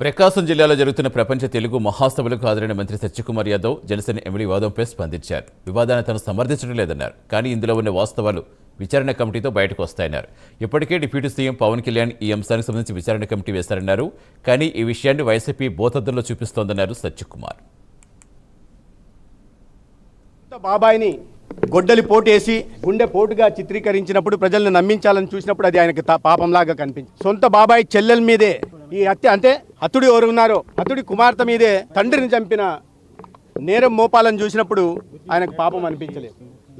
ప్రకాశం జిల్లాలో జరుగుతున్న ప్రపంచ తెలుగు మహాసభలకు హాజరైన మంత్రి సత్యకుమార్ యాదవ్ జనసేన ఎమ్మెల్యే వాదంపై స్పందించారు. వివాదాన్ని తను సమర్థించడం లేదన్నారు. కానీ ఇందులో ఉన్న వాస్తవాలు విచారణ కమిటీతో బయటకు వస్తాయన్నారు. ఇప్పటికే డిప్యూటీ సీఎం పవన్ కళ్యాణ్ ఈ అంశానికి సంబంధించి విచారణ కమిటీ వేశారన్నారు. కానీ ఈ విషయాన్ని వైసీపీ బోతద్దంలో చూపిస్తోందన్నారు సత్యకుమార్. బాబాయిని గొడ్డలి పోటేసి గుండె పోటుగా చిత్రీకరించినప్పుడు ప్రజలను నమ్మించాలని చూసినప్పుడు అది ఆయనకు పాపంలాగా కనిపించింది. సొంత బాబాయి చెల్లెల మీదే ఈ హత్య, అంటే హతుడు ఎవరు ఉన్నారో హతుడి కుమార్తె మీదే తండ్రిని చంపిన నేరం మోపాలని చూసినప్పుడు ఆయనకు పాపం అనిపించలేదు.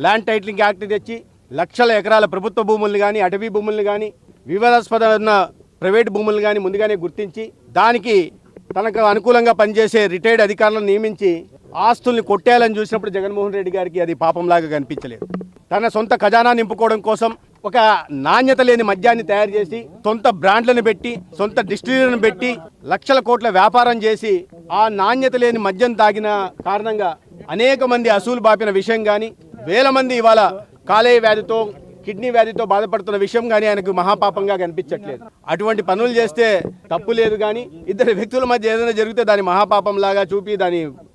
ల్యాండ్ టైటిలింగ్ యాక్ట్ తెచ్చి లక్షల ఎకరాల ప్రభుత్వ భూముల్ని కానీ అటవీ భూముల్ని కానీ వివాదాస్పదమైన ప్రైవేట్ భూముల్ని కానీ ముందుగానే గుర్తించి దానికి తనకు అనుకూలంగా పనిచేసే రిటైర్డ్ అధికారులను నియమించి ఆస్తుల్ని కొట్టేయాలని చూసినప్పుడు జగన్మోహన్ రెడ్డి గారికి అది పాపంలాగా కనిపించలేదు. తన సొంత ఖజానా నింపుకోవడం కోసం ఒక నాణ్యత లేని మద్యాన్ని తయారు చేసి సొంత బ్రాండ్లను పెట్టి సొంత డిస్టిలరీలను పెట్టి లక్షల కోట్ల వ్యాపారం చేసి ఆ నాణ్యత లేని మద్యం తాగిన కారణంగా అనేక మంది అసూలు బాపిన విషయం కానీ, వేల మంది ఇవాళ కాలేయ వ్యాధితో కిడ్నీ వ్యాధితో బాధపడుతున్న విషయం కానీ ఆయనకు మహాపాపంగా కనిపించట్లేదు. అటువంటి పనులు చేస్తే తప్పు లేదు, కానీ ఇద్దరు వ్యక్తుల మధ్య ఏదైనా జరిగితే దాని మహాపాపం లాగా చూపి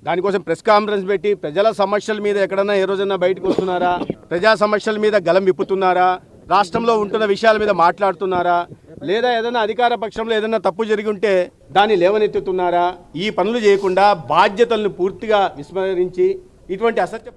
దానికోసం ప్రెస్ కాన్ఫరెన్స్ పెట్టి ప్రజల సమస్యల మీద ఎక్కడన్నా ఏ రోజన్నా బయటకు వస్తున్నారా, ప్రజా సమస్యల మీద గలం విప్పుతున్నారా, రాష్ట్రంలో ఉంటున్న విషయాల మీద మాట్లాడుతున్నారా, లేదా ఏదైనా అధికార పక్షంలో ఏదైనా తప్పు జరిగి ఉంటే దాన్ని లేవనెత్తుతున్నారా, ఈ పనులు చేయకుండా బాధ్యతలను పూర్తిగా విస్మరించి ఇటువంటి అసత్య